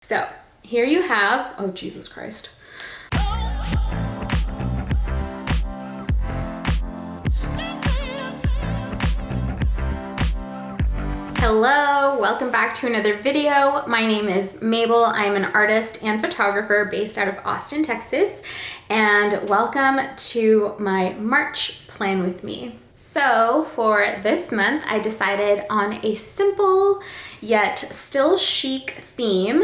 So here you have, oh Jesus Christ. Hello, welcome back to another video. My name is Mabel. I'm an artist and photographer based out of Austin, Texas, and welcome to my March plan with me. So for this month, I decided on a simple yet still chic theme.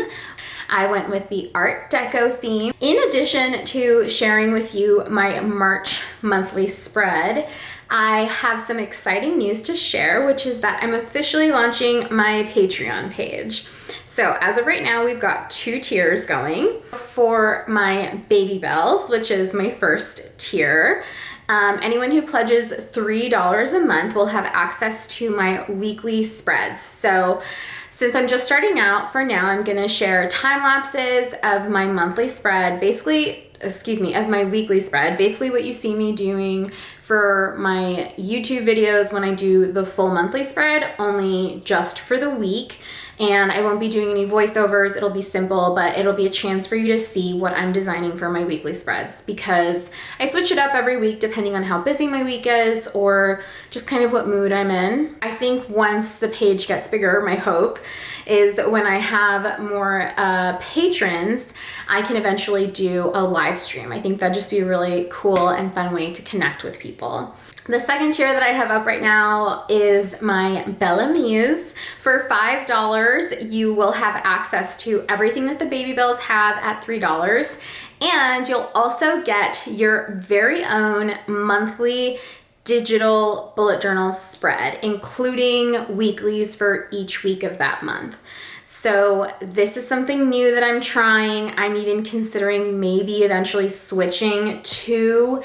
I went with the Art Deco theme. In addition to sharing with you my March monthly spread, I have some exciting news to share, which is that I'm officially launching my Patreon page. So as of right now, we've got 2 tiers going. For my Baby Bells, which is my first tier, anyone who pledges $3 a month will have access to my weekly spreads. So since I'm just starting out, for now, I'm gonna share time lapses of my monthly spread, of my weekly spread, basically what you see me doing for my YouTube videos when I do the full monthly spread, only just for the week. And I won't be doing any voiceovers. It'll be simple, but it'll be a chance for you to see what I'm designing for my weekly spreads, because I switch it up every week depending on how busy my week is or just kind of what mood I'm in. I think once the page gets bigger, my hope is when I have more patrons, I can eventually do a live stream. I think that'd just be a really cool and fun way to connect with people. The second tier that I have up right now is my Bella Muse. For $5, you will have access to everything that the Baby Bells have at $3. And you'll also get your very own monthly digital bullet journal spread, including weeklies for each week of that month. So this is something new that I'm trying. I'm even considering maybe eventually switching to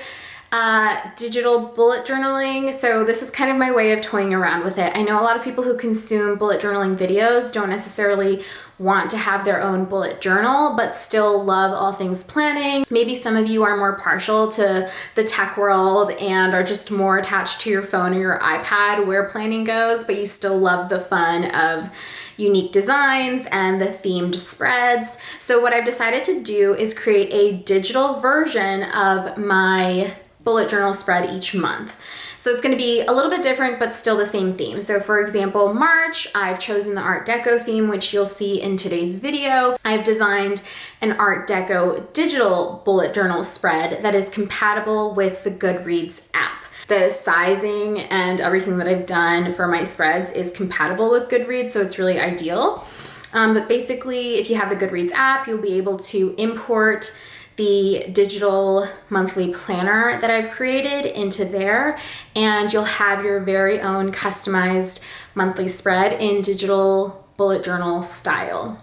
digital bullet journaling. So this is kind of my way of toying around with it. I know a lot of people who consume bullet journaling videos don't necessarily want to have their own bullet journal, but still love all things planning. Maybe some of you are more partial to the tech world and are just more attached to your phone or your iPad where planning goes, but you still love the fun of unique designs and the themed spreads. So what I've decided to do is create a digital version of my bullet journal spread each month. So it's going to be a little bit different, but still the same theme. So for example, March, I've chosen the Art Deco theme, which you'll see in today's video. I've designed an Art Deco digital bullet journal spread that is compatible with the Goodreads app. The sizing and everything that I've done for my spreads is compatible with Goodreads, so it's really ideal. But basically, if you have the Goodreads app, you'll be able to import the digital monthly planner that I've created into there, and you'll have your very own customized monthly spread in digital bullet journal style.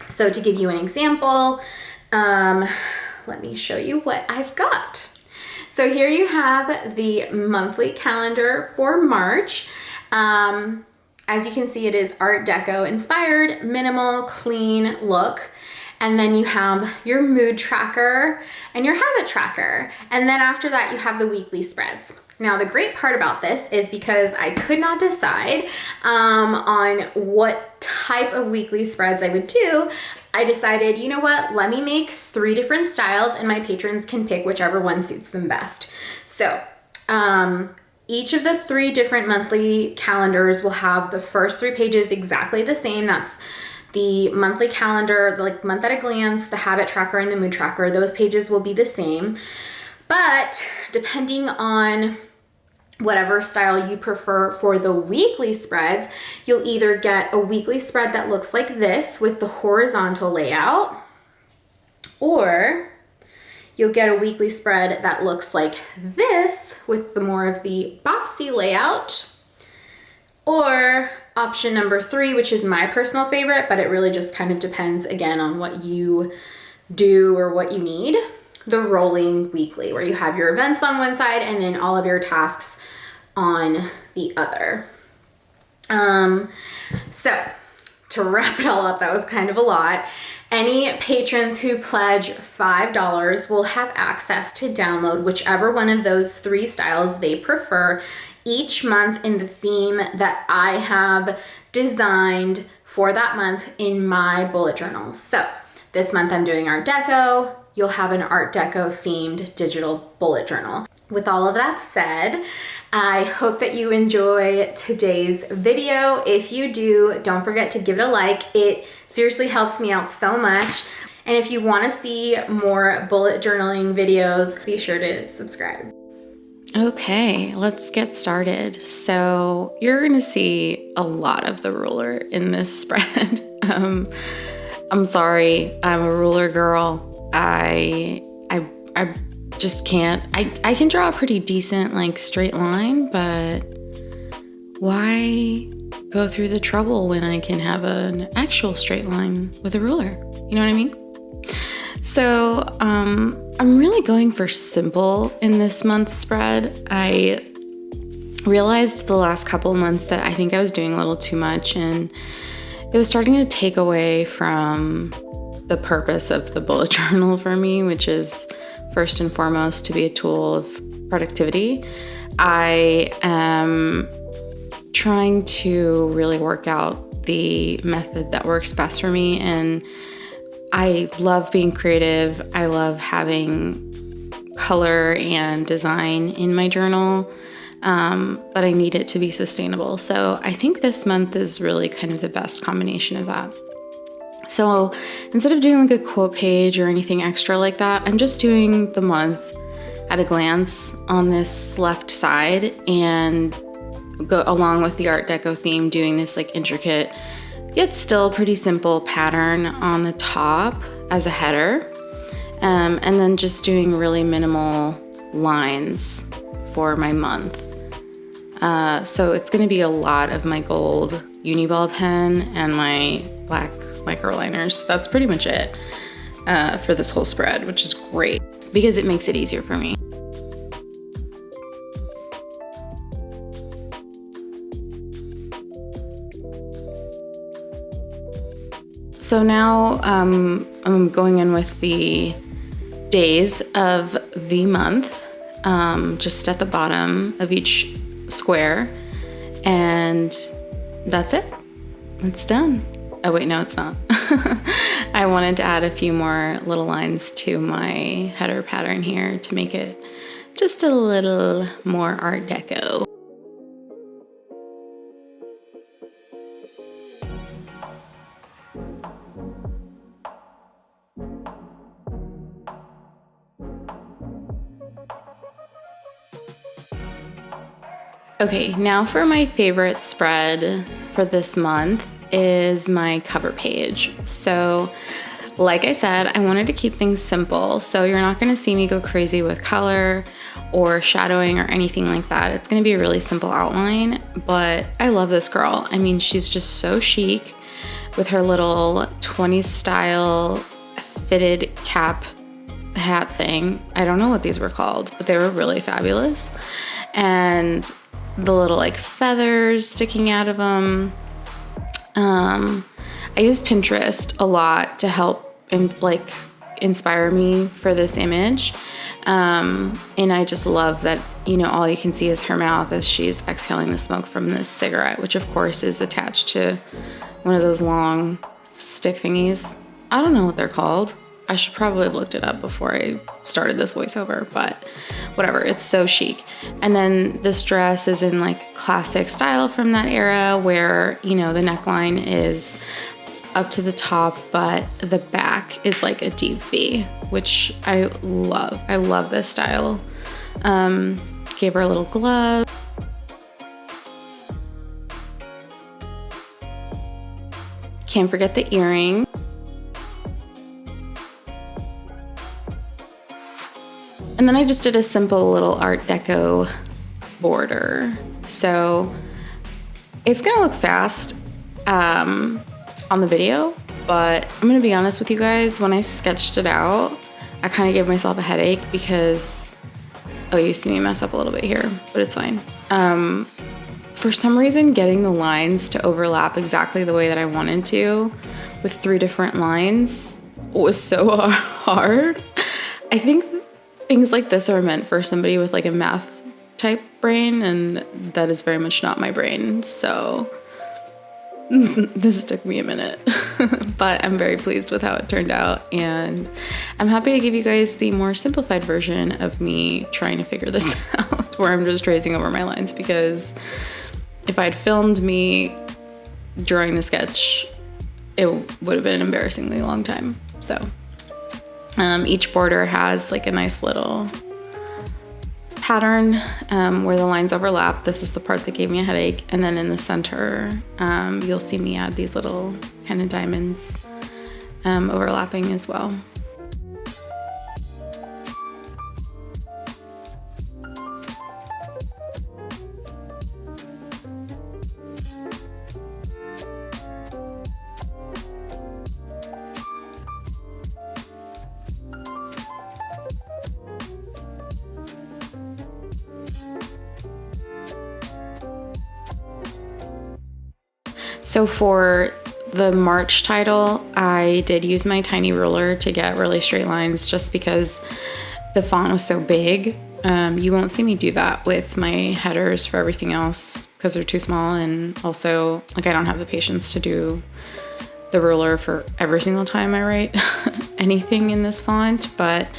So to give you an example, let me show you what I've got. So here you have the monthly calendar for March. As you can see, it is Art Deco inspired, minimal, clean look. And then you have your mood tracker and your habit tracker. And then after that, you have the weekly spreads. Now, the great part about this is because I could not decide on what type of weekly spreads I would do, I decided, you know what, let me make 3 different styles and my patrons can pick whichever one suits them best. So each of the 3 different monthly calendars will have the first 3 pages exactly the same. That's the monthly calendar, like month at a glance, the habit tracker, and the mood tracker. Those pages will be the same. But depending on whatever style you prefer for the weekly spreads, you'll either get a weekly spread that looks like this with the horizontal layout, or you'll get a weekly spread that looks like this with the more of the boxy layout, or option number 3, which is my personal favorite, but it really just kind of depends again on what you do or what you need, the rolling weekly, where you have your events on one side and then all of your tasks on the other. So to wrap it all up, that was kind of a lot. Any patrons who pledge $5 will have access to download whichever one of those 3 styles they prefer each month in the theme that I have designed for that month in my bullet journals. So this month I'm doing Art Deco. You'll have an Art Deco themed digital bullet journal. With all of that said, I hope that you enjoy today's video. If you do, don't forget to give it a like. It seriously helps me out so much. And if you want to see more bullet journaling videos, be sure to subscribe. Okay, let's get started. So you're going to see a lot of the ruler in this spread. I'm sorry, I'm a ruler girl. I just can't. I can draw a pretty decent like straight line, but why go through the trouble when I can have an actual straight line with a ruler? You know what I mean? So I'm really going for simple in this month's spread. I realized the last couple of months that I think I was doing a little too much, and it was starting to take away from the purpose of the bullet journal for me, which is first and foremost to be a tool of productivity. I am trying to really work out the method that works best for me, and I love being creative. I love having color and design in my journal, but I need it to be sustainable. So I think this month is really kind of the best combination of that. So instead of doing like a quote page or anything extra like that, I'm just doing the month at a glance on this left side, and go along with the Art Deco theme, doing this like intricate yet still pretty simple pattern on the top as a header, and then just doing really minimal lines for my month. So it's going to be a lot of my gold Uniball pen and my black microliners. That's pretty much it for this whole spread, which is great because it makes it easier for me. So now I'm going in with the days of the month, just at the bottom of each square, and that's it. It's done. Oh wait, no, it's not. I wanted to add a few more little lines to my header pattern here to make it just a little more Art Deco. Okay, now for my favorite spread for this month is my cover page. So like I said, I wanted to keep things simple. So you're not gonna see me go crazy with color or shadowing or anything like that. It's gonna be a really simple outline, but I love this girl. I mean, she's just so chic with her little 20s style fitted cap hat thing. I don't know what these were called, but they were really fabulous. And the little like feathers sticking out of them. I used Pinterest a lot to help inspire me for this image. And I just love that, you know, all you can see is her mouth as she's exhaling the smoke from this cigarette, which of course is attached to one of those long stick thingies. I don't know what they're called. I should probably have looked it up before I started this voiceover, but whatever, it's so chic. And then this dress is in like classic style from that era where, you know, the neckline is up to the top, but the back is like a deep V, which I love. I love this style. Gave her a little glove. Can't forget the earring. And then I just did a simple little Art Deco border. So it's gonna look fast on the video, but I'm gonna be honest with you guys, when I sketched it out, I kind of gave myself a headache because, oh, you see me mess up a little bit here, but it's fine. For some reason, getting the lines to overlap exactly the way that I wanted to with 3 different lines was so hard. I think things like this are meant for somebody with like a math type brain, and that is very much not my brain. So This took me a minute, but I'm very pleased with how it turned out, and I'm happy to give you guys the more simplified version of me trying to figure this out, where I'm just tracing over my lines, because if I'd filmed me during the sketch, it would have been an embarrassingly long time. So each border has like a nice little pattern where the lines overlap. This is the part that gave me a headache, and then in the center you'll see me add these little kind of diamonds overlapping as well. So for the March title, I did use my tiny ruler to get really straight lines just because the font was so big. You won't see me do that with my headers for everything else because they're too small, and also like I don't have the patience to do the ruler for every single time I write anything in this font. But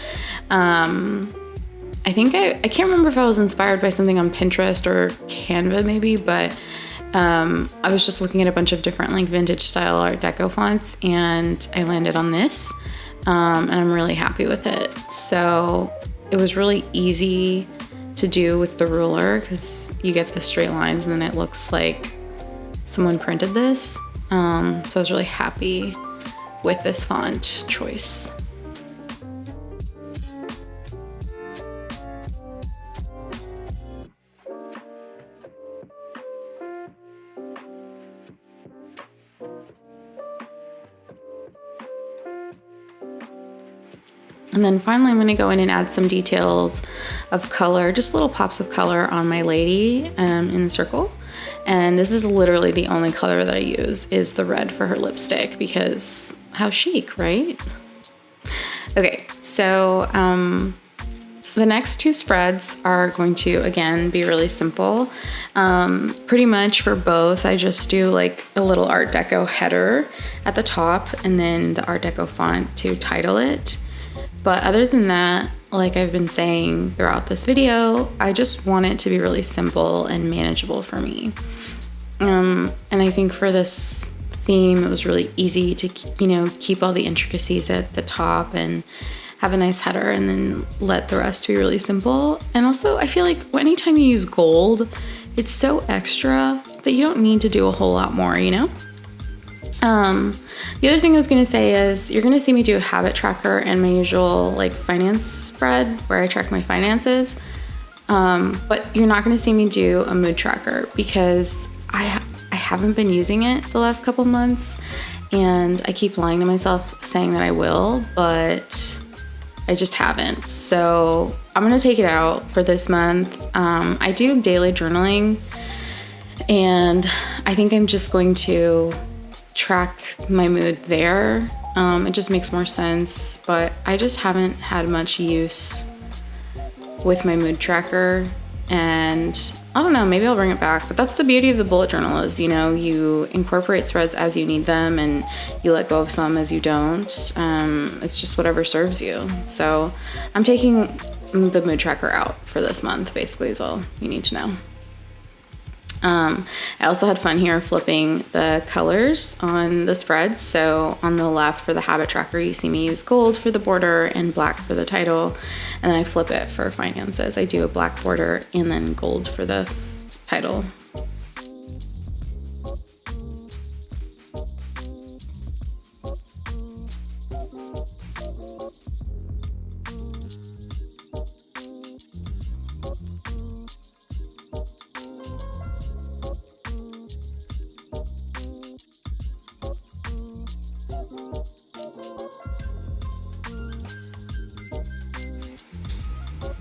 I think I can't remember if I was inspired by something on Pinterest or Canva maybe, but I was just looking at a bunch of different like vintage style Art Deco fonts, and I landed on this, and I'm really happy with it. So it was really easy to do with the ruler because you get the straight lines and then it looks like someone printed this. So I was really happy with this font choice. And then finally, I'm going to go in and add some details of color, just little pops of color on my lady in the circle. And this is literally the only color that I use is the red for her lipstick, because how chic, right? Okay, so the next two spreads are going to, again, be really simple. Pretty much for both, I just do like a little Art Deco header at the top and then the Art Deco font to title it. But other than that, like I've been saying throughout this video, I just want it to be really simple and manageable for me. And I think for this theme, it was really easy to, you know, keep all the intricacies at the top and have a nice header and then let the rest be really simple. And also, I feel like anytime you use gold, it's so extra that you don't need to do a whole lot more, you know? The other thing I was going to say is you're going to see me do a habit tracker and my usual like finance spread where I track my finances. But you're not going to see me do a mood tracker because I haven't been using it the last couple months, and I keep lying to myself saying that I will, but I just haven't. So I'm going to take it out for this month. I do daily journaling, and I think I'm just going to track my mood there. It just makes more sense, but I just haven't had much use with my mood tracker, and I don't know, maybe I'll bring it back. But that's the beauty of the bullet journal is, you know, you incorporate spreads as you need them and you let go of some as you don't. It's just whatever serves you. So I'm taking the mood tracker out for this month, basically, is all you need to know. I also had fun here flipping the colors on the spreads. So on the left for the habit tracker, you see me use gold for the border and black for the title. And then I flip it for finances. I do a black border and then gold for the title.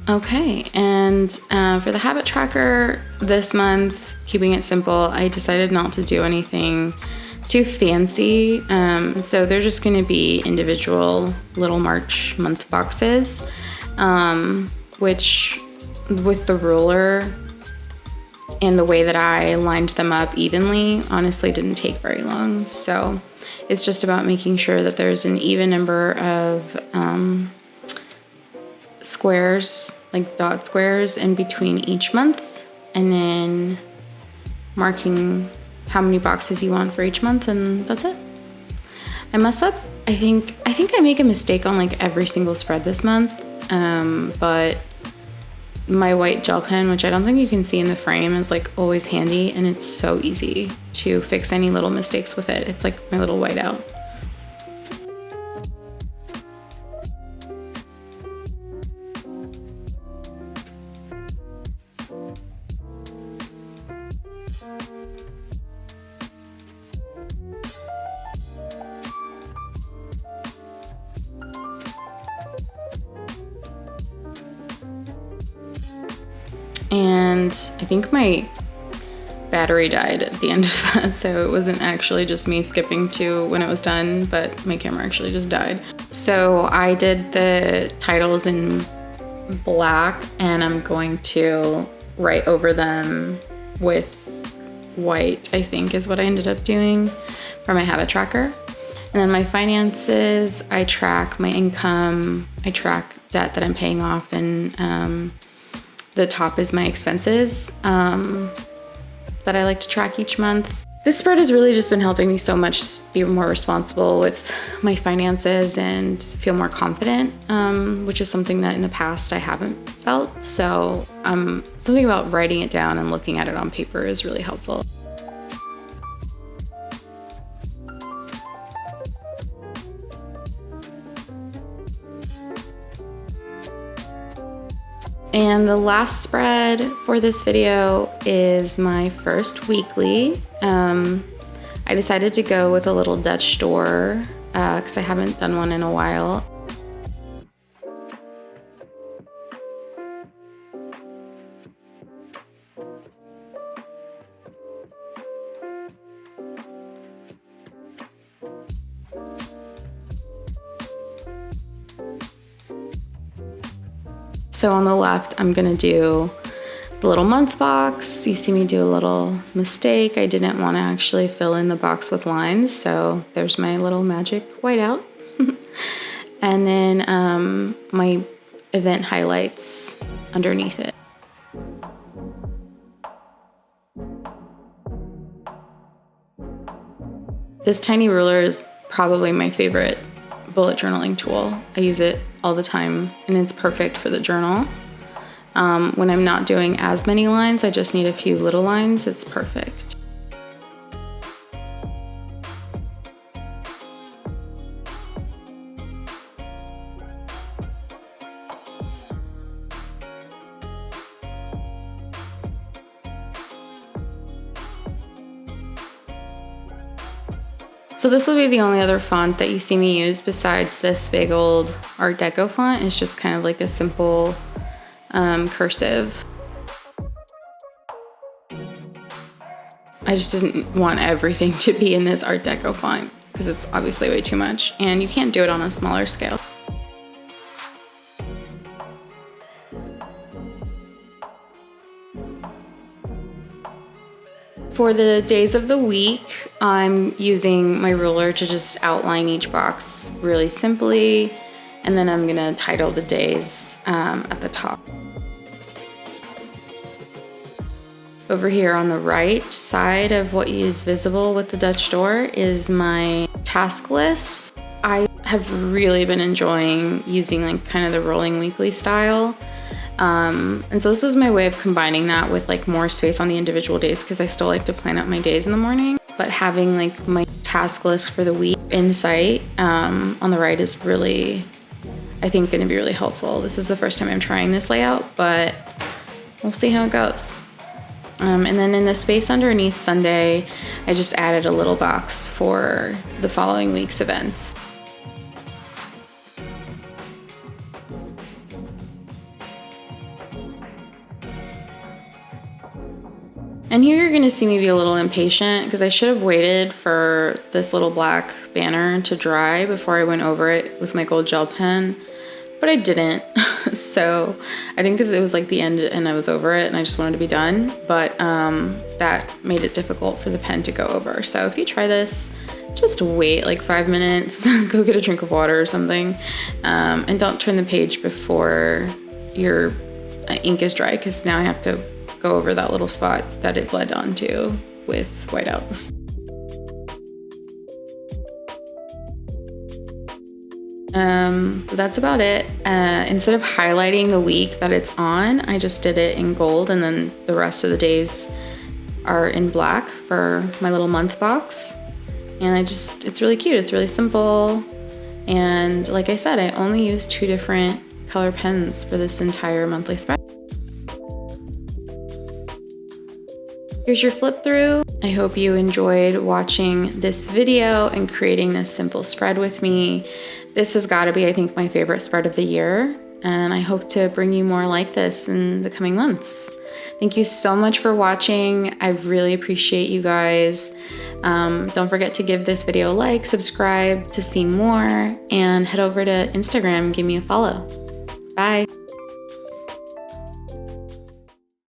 Okay, and for the habit tracker this month, keeping it simple, I decided not to do anything too fancy. So they're just going to be individual little March month boxes, which with the ruler, and the way that I lined them up evenly honestly didn't take very long. So it's just about making sure that there's an even number of squares, like dot squares in between each month, and then marking how many boxes you want for each month, and that's it. I mess up. I think I make a mistake on like every single spread this month, but my white gel pen, which I don't think you can see in the frame, is like always handy, and it's so easy to fix any little mistakes with it. It's like my little whiteout. And I think my battery died at the end of that, so it wasn't actually just me skipping to when it was done, but my camera actually just died. So I did the titles in black, and I'm going to write over them with white, I think is what I ended up doing for my habit tracker. And then my finances, I track my income, I track debt that I'm paying off, and the top is my expenses that I like to track each month. This spread has really just been helping me so much be more responsible with my finances and feel more confident, which is something that in the past I haven't felt. So something about writing it down and looking at it on paper is really helpful. And the last spread for this video is my first weekly. I decided to go with a little Dutch store because I haven't done one in a while. So on the left, I'm gonna do the little month box. You see me do a little mistake. I didn't want to actually fill in the box with lines, so there's my little magic whiteout. And then my event highlights underneath it. This tiny ruler is probably my favorite bullet journaling tool. I use it all the time, and it's perfect for the journal. When I'm not doing as many lines, I just need a few little lines, it's perfect. So this will be the only other font that you see me use besides this big old Art Deco font. It's just kind of like a simple cursive. I just didn't want everything to be in this Art Deco font because it's obviously way too much, and you can't do it on a smaller scale. For the days of the week, I'm using my ruler to just outline each box really simply, and then I'm gonna title the days at the top. Over here on the right side of what is visible with the Dutch door is my task list. I have really been enjoying using like kind of the rolling weekly style. And so this was my way of combining that with like more space on the individual days, because I still like to plan out my days in the morning, but having like my task list for the week in sight on the right is really, I think, going to be really helpful. This is the first time I'm trying this layout, but we'll see how it goes. And then in the space underneath Sunday, I just added a little box for the following week's events. And here you're gonna see me be a little impatient because I should have waited for this little black banner to dry before I went over it with my gold gel pen. but I didn't. So I think because it was like the end and I was over it and I just wanted to be done, but that made it difficult for the pen to go over. So if you try this, just wait like 5 minutes, go get a drink of water or something, and don't turn the page before your ink is dry, because now I have to go over that little spot that it bled onto with whiteout. That's about it. Instead of highlighting the week that it's on, I just did it in gold, and then the rest of the days are in black for my little month box. And it's really cute. It's really simple. And like I said, I only used 2 different color pens for this entire monthly spread. Here's your flip through. I hope you enjoyed watching this video and creating this simple spread with me. This has got to be, I think, my favorite spread of the year, and I hope to bring you more like this in the coming months. Thank you so much for watching. I really appreciate you guys. Don't forget to give this video a like, subscribe to see more, and head over to Instagram and give me a follow. Bye.